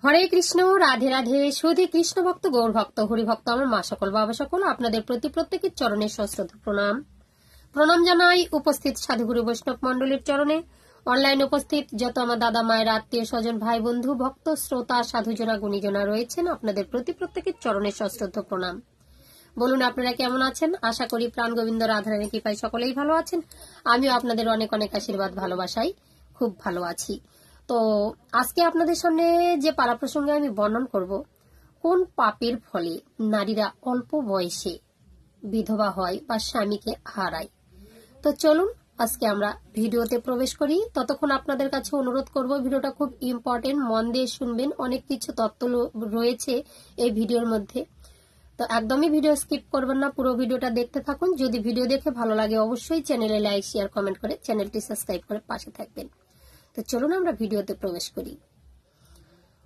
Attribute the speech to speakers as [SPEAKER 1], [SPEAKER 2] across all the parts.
[SPEAKER 1] হরে কৃষ্ণ, রাধে রাধে। সুধী কৃষ্ণ ভক্ত, গৌর ভক্ত, হরি ভক্ত, আমার মা সকল, বাবা সকল, আপনাদের প্রতি প্রত্যেকের চরণে সশ্রদ্ধ প্রণাম প্রণাম জানাই। উপস্থিত সাধুগুরু বৈষ্ণব মন্ডলীর চরণে, অনলাইন উপস্থিত যত আমার দাদা মায়ের আত্মীয় স্বজন, ভাই বন্ধু, ভক্ত শ্রোতা, সাধুজনা গুণীজনা রয়েছেন, আপনাদের প্রতি প্রত্যেকের চরণে সশ্রদ্ধ প্রণাম। বলুন আপনারা কেমন আছেন? আশা করি প্রাণ গোবিন্দ রাধারানীর কৃপায় সকলেই ভালো আছেন। আমিও আপনাদের অনেক অনেক আশীর্বাদ ভালোবাসাই খুব ভালো আছি। তো আজকে আপনাদের সামনে যে পালা প্রসঙ্গে আমি বর্ণন করব, কোন পাপের ফলে নারীরা অল্প বয়সে বিধবা হয় বা স্বামীকে হারায়। তো চলুন আজকে আমরা ভিডিওতে প্রবেশ করি। ততক্ষণ আপনাদের কাছে অনুরোধ করব, ভিডিওটা খুব ইম্পর্টেন্ট, মন দিয়ে শুনবেন। অনেক কিছু তথ্য রয়েছে এই ভিডিওর মধ্যে, তো একদমই ভিডিও স্কিপ করবেন না, পুরো ভিডিওটা দেখতে থাকুন। যদি ভিডিও দেখে ভালো লাগে অবশ্যই চ্যানেলে লাইক শেয়ার কমেন্ট করে চ্যানেলটি সাবস্ক্রাইব করে পাশে থাকবেন। তো চলুন আমরা ভিডিওতে প্রবেশ করি।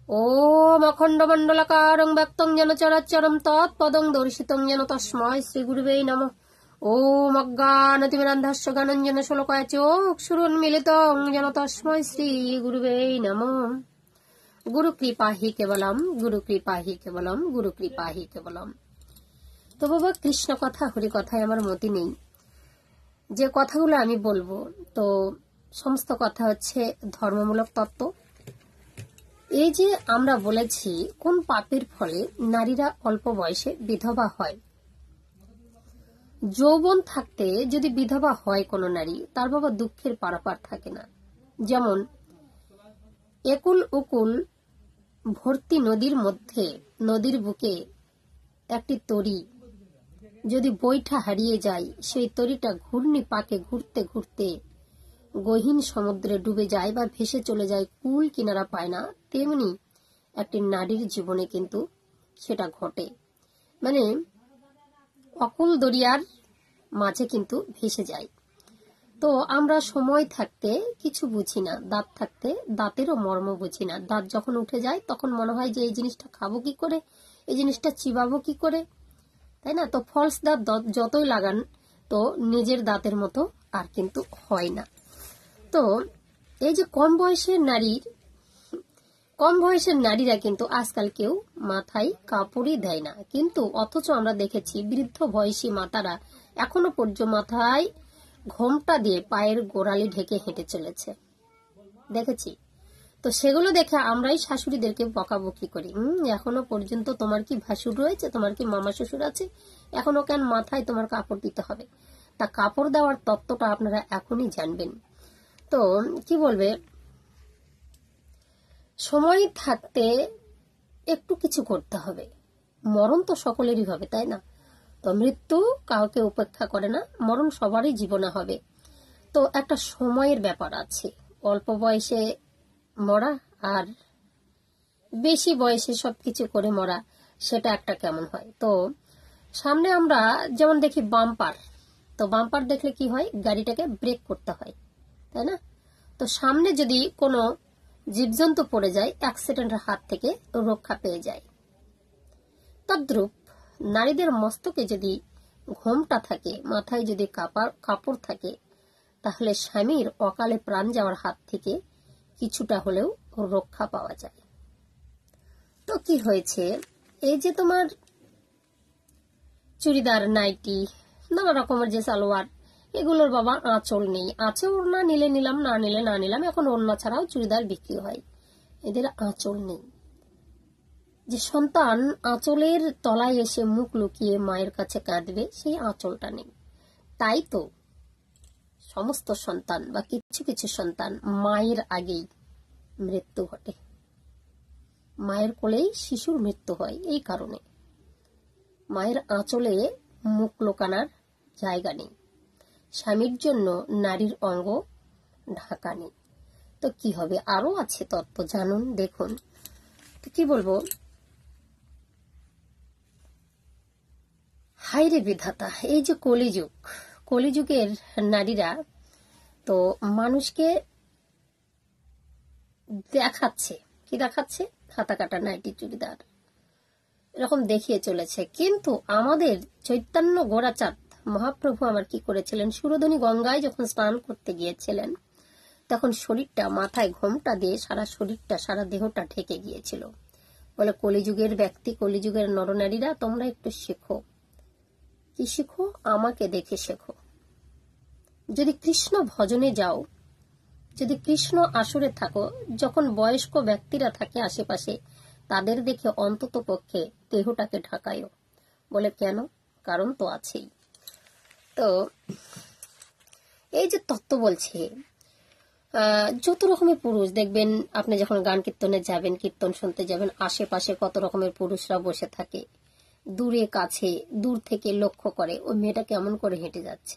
[SPEAKER 1] ওম অখণ্ড মণ্ডলাকারং ব্যক্তং যেন চরাচরম তৎপদং দর্শিতং যেন তস্মৈ শ্রী গুরুবে নমঃ। ওম অজ্ঞানতিমিরান্ধস্য জ্ঞানাঞ্জনা শলাকায় চক্ষুরুন্মিলিতং যেন তস্মৈ শ্রী গুরুবে নমঃ। গুরু কৃপা হি কেবলম, গুরু কৃপা হি কেবলম, গুরু কৃপা হি কেবলম। তো বাবা, কৃষ্ণ কথা হরি কথায় আমার মতি নেই। যে কথাগুলো আমি বলবো, তো সমস্ত কথা হচ্ছে ধর্মমূলক তত্ত্ব। এই যে আমরা বলেছি কোন পাপের ফলে নারীরা অল্প বয়সে বিধবা হয়। যৌবন থাকতে যদি বিধবা হয় কোন নারী, তার বাবা দুঃখের পারাপার থাকে না। যেমন একুল উকুল ভর্তি নদীর মধ্যে, নদীর বুকে একটি তরী যদি বৈঠা হারিয়ে যায়, সেই তরীটা ঘূর্ণি পাকে ঘুরতে ঘুরতে গহীন সমুদ্রে ডুবে যায় বা ভেসে চলে যায়, কুল কিনারা পায় না। তেমনি একটি নারীর জীবনে কিন্তু সেটা ঘটে, মানে অকুল দরিয়ার মাঝে কিন্তু ভেসে যায়। তো আমরা সময় থাকতে কিছু বুঝি না, দাঁত থাকতে দাঁতেরও মর্ম বুঝি না। দাঁত যখন উঠে যায় তখন মনে হয় যে এই জিনিসটা খাবো কি করে, এই জিনিসটা চিবাবো কি করে, তাই না? তো ফলস দাঁত যতই লাগান, তো নিজের দাঁতের মতো আর কিন্তু হয় না। তো এই যে কম বয়সের নারীরা কিন্তু আজকাল কেউ মাথায় কাপড়ই দেয় না, কিন্তু অথচ আমরা দেখেছি বৃদ্ধ বয়সী মাতারা এখনো পর্যন্ত মাথায় ঘোমটা দিয়ে পায়ের গোড়ালি ঢেকে হেঁটে চলেছে, দেখেছি। তো সেগুলো দেখে আমরাই শাশুড়িদেরকে বকাবকি করি, এখনো পর্যন্ত তোমার কি ভাসুর রয়েছে, তোমার কি মামা শ্বশুর আছে, এখনো কেন মাথায় তোমার কাপড় দিতে হবে? তা কাপড় দেওয়ার তত্ত্বটা আপনারা এখনই জানবেন। তো কি বলবে, সময় থাকতে একটু কিছু করতে হবে। মরণ তো সকলেরই হবে, তাই না? তো মৃত্যু কাউকে উপেক্ষা করে না, মরণ সবারই জীবনে হবে। তো একটা সময়ের ব্যাপার আছে, অল্প বয়সে মরা আর বেশি বয়সে সবকিছু করে মরা, সেটা একটা কেমন হয়। তো সামনে আমরা যেমন দেখি বাম্পার, তো বাম্পার দেখলে কি হয়, গাড়িটাকে ব্রেক করতে হয়, তাই না? তো সামনে যদি কোনো জীবজন্তু পড়ে যায়, অ্যাক্সিডেন্টের হাত থেকে রক্ষা পেয়ে যায়। তদ্রূপ নারীদের মস্তকে যদি ঘোমটা থাকে, মাথায় যদি কাপড় থাকে, তাহলে স্বামীর অকালে প্রাণ যাওয়ার হাত থেকে কিছুটা হলেও রক্ষা পাওয়া যায়। তো কি হয়েছে, এই যে তোমার চুড়িদার, নাইটি, নানা রকমের যে সালোয়ার, এগুলোর বাবা আঁচল নেই। আছে ওড়না, নিলে নিলাম, না নিলে না নিলাম। এখন ওড়না ছাড়াও চুড়িদার বিক্রি হয়, এদের আঁচল নেই। যে সন্তান আঁচলের তলায় এসে মুখ লুকিয়ে মায়ের কাছে কাঁদবে, সেই আঁচলটা নেই। তাই তো সমস্ত সন্তান বা কিছু কিছু সন্তান মায়ের আগেই মৃত্যু ঘটে, মায়ের কোলেই শিশুর মৃত্যু হয়। এই কারণে মায়ের আঁচলে মুখ লোকানোর জায়গা নেই, স্বামীর জন্য নারীর অঙ্গ ঢাকা নেই। তো কি হবে, আরো আছে তত্ত্ব, জানুন, দেখুন। তো কি বলবো, হায়রে বিধাতা, এই যে কলিযুগের নারীরা তো মানুষকে দেখাচ্ছে, কি দেখাচ্ছে, হাতা কাটা নাইটি, চুড়িদার, এরকম দেখিয়ে চলেছে। কিন্তু আমাদের চৈতন্য গোরাচাঁদ মহাপ্রভু আমার কি করেছিলেন, সুরধনী গঙ্গায় যখন স্নান করতে গিয়েছিলেন, তখন শরীরটা, মাথায় ঘোমটা দিয়ে সারা শরীরটা, সারা দেহটা ঢেকে গিয়েছিল। বলে কলিযুগের ব্যক্তি, কলিযুগের নরনারীরা, তোমরা একটু শেখো। কি শেখো? আমাকে দেখে শেখো। যদি কৃষ্ণ ভজনে যাও, যদি কৃষ্ণ আসরে থাকো, যখন বয়স্ক ব্যক্তিরা থাকে আশেপাশে, তাদের দেখে অন্তত পক্ষে দেহটাকে ঢাকায়ও। বলে কেন? কারণ তো আছেই। তো এই যে তত্ত্ব বলছে, যত রকমের পুরুষ দেখবেন, আপনি যখন গান কীর্তনে যাবেন, কীর্তন শুনতে যাবেন, আশেপাশে কত রকমের পুরুষরা বসে থাকে, দূরে কাছে, দূর থেকে লক্ষ্য করে ওই মেয়েটা কেমন করে হেঁটে যাচ্ছে,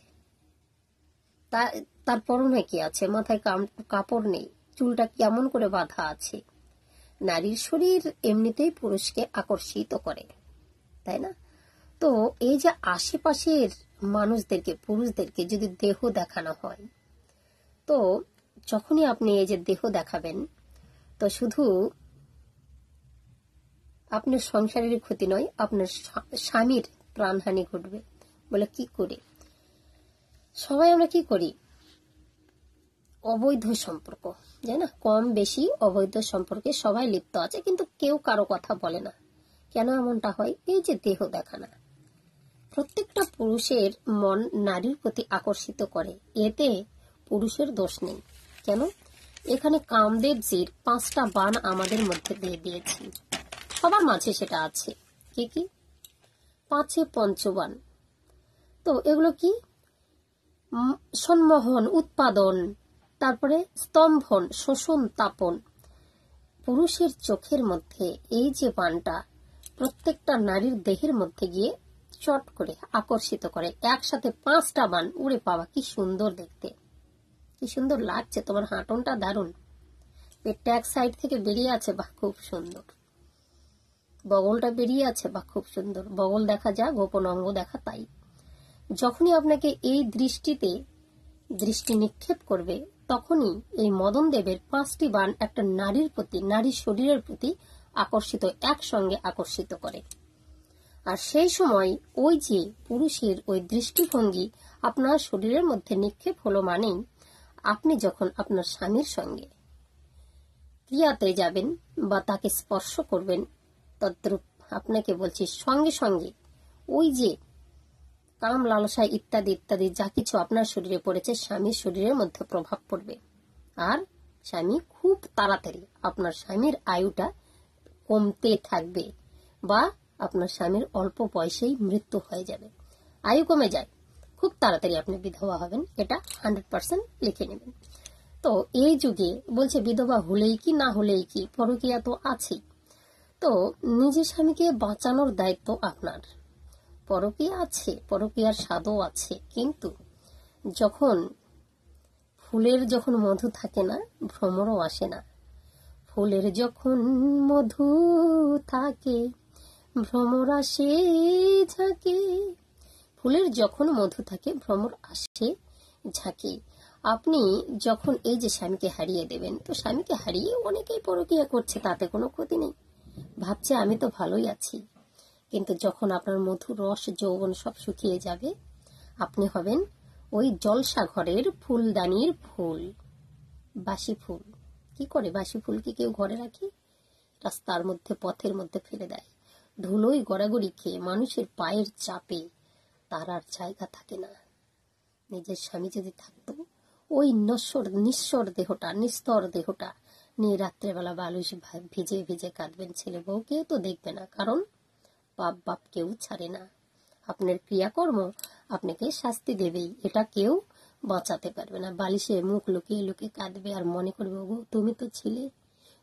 [SPEAKER 1] তার পরনে কি আছে, মাথায় কাপড় নেই, চুলটা কেমন করে বাঁধা আছে। নারীর শরীর এমনিতেই পুরুষকে আকর্ষিত করে, তাই না? তো এই যে আশেপাশের মানুষদেরকে, পুরুষদেরকে যদি দেহ দেখানো হয়, তো যখনই আপনি এই যে দেহ দেখাবেন, তো শুধু আপনার সংসারের ক্ষতি নয়, আপনার স্বামীর প্রাণহানি ঘটবে। বলে কি করে? সবাই আমরা কি করি? অবৈধ সম্পর্ক, জানি না, কম বেশি অবৈধ সম্পর্কে সবাই লিপ্ত আছে, কিন্তু কেউ কারো কথা বলে না। কেন এমনটা হয়? এই যে দেহ দেখানা। প্রত্যেকটা পুরুষের মন নারীর প্রতি আকর্ষিত করে, এতে পুরুষের দোষ নেই। কেন? এখানে কামদেবজির 5টা বাণ আমাদের মধ্যে দিয়ে দিয়েছি, সবার মাঝে সেটা আছে। কি কি? 5 পঞ্চবাণ। তো এগুলো কি? সম্মোহন, উৎপাদন, তারপরে স্তম্ভন, শোষণ, তাপন। পুরুষের চোখের মধ্যে এই যে বাণটা প্রত্যেকটা নারীর দেহের মধ্যে গিয়ে চট করে আকর্ষিত করে। একসাথে 5টা বাণ, উড়ে পাওয়া, কি সুন্দর দেখতে, কি সুন্দর লাগছে। তোমার হাঁটনটা দারুণ, পেটটা এক সাইড থেকে বেরিয়ে আছে, বাহ খুব সুন্দর। বগলটা বেরিয়ে আছে, বাহ খুব সুন্দর। বগল দেখা যা, গোপন অঙ্গ দেখা তাই। যখনই আপনাকে এই দৃষ্টি নিক্ষেপ করবে, তখনই এই মদন দেবের 5টি বাণ একটা নারীর প্রতি, নারীর শরীরের প্রতি আকর্ষিত, একসঙ্গে আকর্ষিত করে। আর সেই সময় ওই যে পুরুষের ওই দৃষ্টিভঙ্গি আপনার শরীরের মধ্যে নিক্ষেপ হলো, মানেই আপনি যখন আপনার স্বামীর সঙ্গে ক্রিয়াতে যাবেন বা তাকে স্পর্শ করবেন, তদ্রূপ আপনাকে বলছি সঙ্গে সঙ্গে ওই যে কাম, লালসা ইত্যাদি ইত্যাদি যা কিছু আপনার শরীরে পড়েছে, স্বামীর শরীরের মধ্যে প্রভাব পড়বে। আর স্বামী খুব তাড়াতাড়ি, আপনার স্বামীর আয়ুটা কমতে থাকবে, বা আপনার স্বামীর অল্প বয়সেই মৃত্যু হয়ে যাবে। আয়ু কমে যায়, খুব তাড়াতাড়ি আপনি বিধবা হবেন, এটা 100% লিখে নেবেন। তো এই যুগে বলছে বিধবা হলেই কি না হলেই কি, পরকীয়া তো আছেই। তো নিজের স্বামীকে বাঁচানোর দায়িত্ব আপনার। পরকীয়া আছে, পরকীয়ার স্বাদও আছে, কিন্তু যখন ফুলের যখন মধু থাকে না, ভ্রমরও আসে না। ফুলের যখন মধু থাকে, ভ্রমর আসে ঝাঁকে। ফুলের যখন মধু থাকে, ভ্রমর আসে ঝাঁকে। আপনি যখন এই যে স্বামীকে হারিয়ে দেবেন, তো স্বামীকে হারিয়ে অনেকেই পরকীয়া করছে, তাতে কোনো ক্ষতি নেই, ভাবছে আমি তো ভালোই আছি। কিন্তু যখন আপনার মধুর রস, যৌবন সব শুকিয়ে যাবে, আপনি হবেন ওই জলসা ঘরের ফুলদানির ফুল, বাসি ফুল। কি করে বাসি ফুল কি কেউ ঘরে রাখে? রাস্তার মধ্যে, পথের মধ্যে ফেলে দেয়। ধুলোই গড়াগড়ি খেয়ে, মানুষের পায়ের চাপে তার আর জায়গা থাকে না। নিজের স্বামী যদি থাকতো, ওই নিঃস্বর দেহটা, নিস্তর দেহটা নিয়ে রাত্রেবেলা বালুস ভিজে ভিজে কাঁদবেন। ছেলে বউ কেউ তো দেখবে না, কারণ বাপ কেউ ছাড়ে না। আপনার ক্রিয়াকর্ম আপনাকে শাস্তি দেবেই, এটা কেউ বাঁচাতে পারবে না। বালিশে মুখ লুকিয়ে লুকিয়ে কাঁদবে আর মনে করবে, ওগো তুমি তো ছিলে,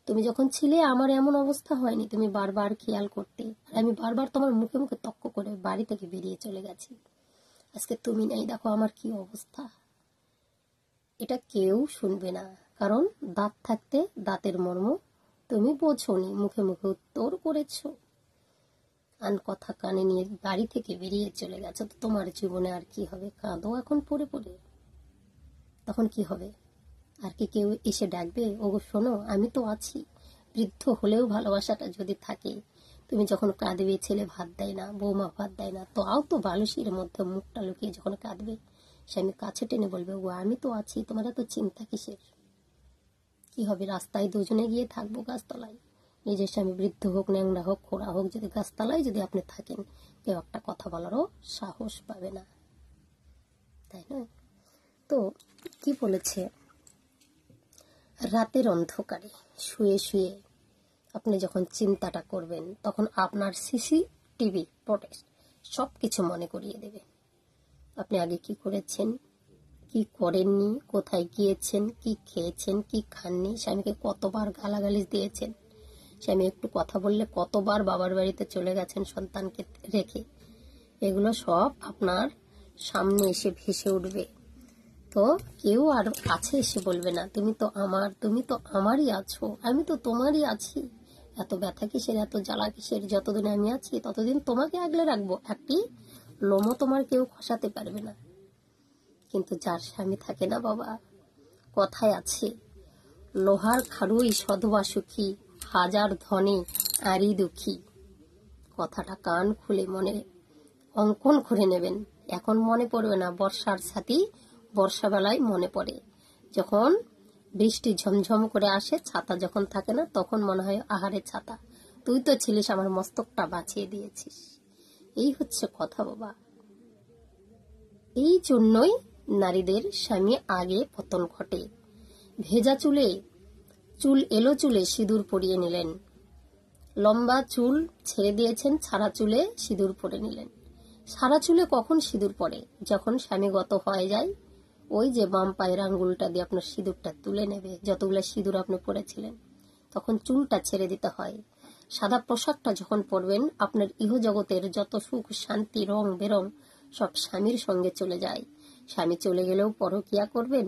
[SPEAKER 1] তুমি যখন ছিলে আমার এমন অবস্থা হয়নি, তুমি বারবার খেয়াল করতে, আর আমি বারবার তোমার মুখে মুখে তক্ক করে বাড়ি থেকে বেরিয়ে চলে গেছি, আজকে তুমি নাই, দেখো আমার কি অবস্থা। এটা কেউ শুনবে না, কারণ দাঁত থাকতে দাঁতের মর্ম তুমি বোঝোনি, মুখে মুখে উত্তর করেছো, আন কথা কানে নিয়ে বাড়ি থেকে বেরিয়ে চলে গেছে। তো তোমার জীবনে আর কি হবে? কাঁদো এখন পড়ে পড়ে, তখন কি হবে? আর কি কেউ এসে ডাকবে, ওগো শোনো আমি তো আছি? বৃদ্ধ হলেও ভালোবাসাটা যদি থাকে, তুমি যখন কাঁদবে, ছেলে ভাত দেয় না, বৌমা ভাত দেয় না, তাও তো বালুশির মধ্যে মুখটা লুকিয়ে যখন কাঁদবে, স্বামী কাছে টেনে বলবে, ও আমি তো আছি, তোমার এত চিন্তা কিসের? কি হবে? রাস্তায় দুজনে গিয়ে থাকবো গাছতলায়, নিজের স্বামী বৃদ্ধ হোক, ন্যাংরা হোক, খোড়া হোক, যদি গাছতলায় যদি আপনি থাকেন, কেউ একটা কথা বলারও সাহস পাবে না, তাই না? তো কি বলেছে, রাতের অন্ধকারে শুয়ে শুয়ে আপনি যখন চিন্তাটা করবেন, তখন আপনার সিসিটিভি ফুটেজ সবকিছু মনে করিয়ে দেবে। আপনি আগে কি করেছেন, কি করেননি, কোথায় গিয়েছেন, কি খেয়েছেন, কি খাননি, স্বামীকে কতবার গালাগালি দিয়েছেন, স্বামী একটু কথা বললে কতবার বাবার বাড়িতে চলে গেছেন সন্তানকে রেখে, এগুলো সব আপনার সামনে এসে ভেসে উঠবে। তো কেউ আর কাছে এসে বলবে না তুমি তো আমার, তুমি তো আমারই আছো, আমি তো তোমারই আছি, এত ব্যথা কিসের, এত জ্বালা কিসের, যতদিন আমি আছি ততদিন তোমাকে আগলে রাখবো, একটি লোমও তোমার কেউ খসাতে পারবে না। কিন্তু যার স্বামী থাকে না বাবা, কথায় আছে, লোহার খাড়ুই সধবা সুখী, হাজার ধনে আরই দুঃখী। কথাটা কান খুলে মনে অঙ্কন করে নেবেন। এখন মনে পড়বে না, বর্ষার সাথী বর্ষাবেলায় মনে পড়ে, যখন বৃষ্টি ঝমঝম করে আসে, ছাতা যখন থাকে না, তখন মনে হয় আহারে ছাতা, তুই তো ছিলিস, আমার মস্তকটা বাঁচিয়ে দিয়েছিস। এই হচ্ছে কথা বাবা। এই জন্যই নারীদের স্বামী আগে পতন ঘটে। ভেজা চুল এলো চুলে সিঁদুর পরিয়ে নিলেন, লম্বা চুল ছেড়ে দিয়েছেন, ছাড়া চুলে সিঁদুর পরে নিলেন। সারা চুলে কখন সিঁদুর পড়ে, যখন স্বামী গত হয়ে যায়, ওই যে বাম পায়ের আঙ্গুলটা দিয়ে আপনার সিঁদুরটা তুলে নেবে, যতগুলো সিঁদুর আপনি পরেছিলেন, তখন চুলটা ছেড়ে দিতে হয়। সাদা পোশাকটা যখন পরবেন, আপনার ইহজগতের যত সুখ শান্তি রং বেরং সব স্বামীর সঙ্গে চলে যায়। স্বামী চলে গেলেও পরকিয়া করবেন,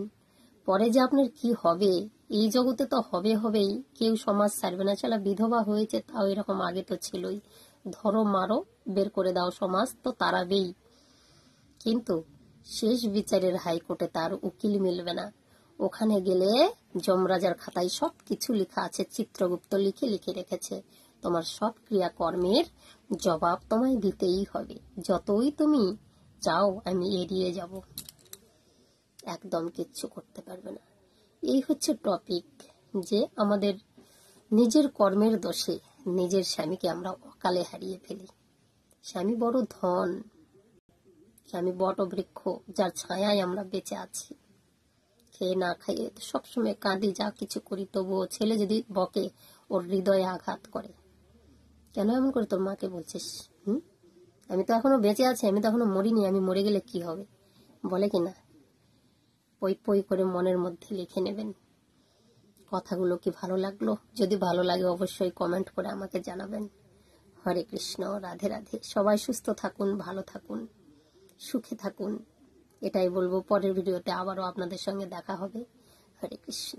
[SPEAKER 1] পরে যে আপনার কি হবে, এই জগতে তো হবেই, কেউ সমাজ ছাড়বে না। চালা বিধবা হয়েছে তাও এরকম, আগে তো ছিলই, ধরো মারো বের করে দাও, সমাজ তো তাড়াবেই। কিন্তু শেষ বিচারের হাইকোর্টে তার উকিল মিলবে না। ওখানে গেলে যমরাজার খাতায় সব কিছু লেখা আছে, চিত্রগুপ্ত লিখে লিখে রেখেছে, তোমার সব ক্রিয়াকর্মের জবাব তোমায় দিতেই হবে, যতই তুমি চাও আমি এড়িয়ে যাব, একদম কিচ্ছু করতে পারবে না। এই হচ্ছে টপিক, যে আমাদের নিজের কর্মের দোষে নিজের স্বামীকে আমরা অকালে হারিয়ে ফেলি। স্বামী বড় ধন, স্বামী বটবৃক্ষ, যার ছায়ায় আমরা বেঁচে আছি। খেয়ে না খাইয়ে সবসময় কাঁদি, যা কিছু করি, তবুও ছেলে যদি বকে ওর হৃদয়ে আঘাত করে, কেন এমন করে তোর মাকে বলছিস, আমি তো এখনো বেঁচে আছি, আমি তো এখনো মরিনি, আমি মরে গেলে কি হবে, বলে কিনা? পই পই করে মনের মধ্যে লিখে নেবেন। কথাগুলো কি ভালো লাগলো? যদি ভালো লাগে অবশ্যই কমেন্ট করে আমাকে জানাবেন। হরে কৃষ্ণ, রাধে রাধে। সবাই সুস্থ থাকুন, ভালো থাকুন, সুখে থাকুন, এটাই বলবো। পরের ভিডিওতে আবারও আপনাদের সঙ্গে দেখা হবে। হরে কৃষ্ণ।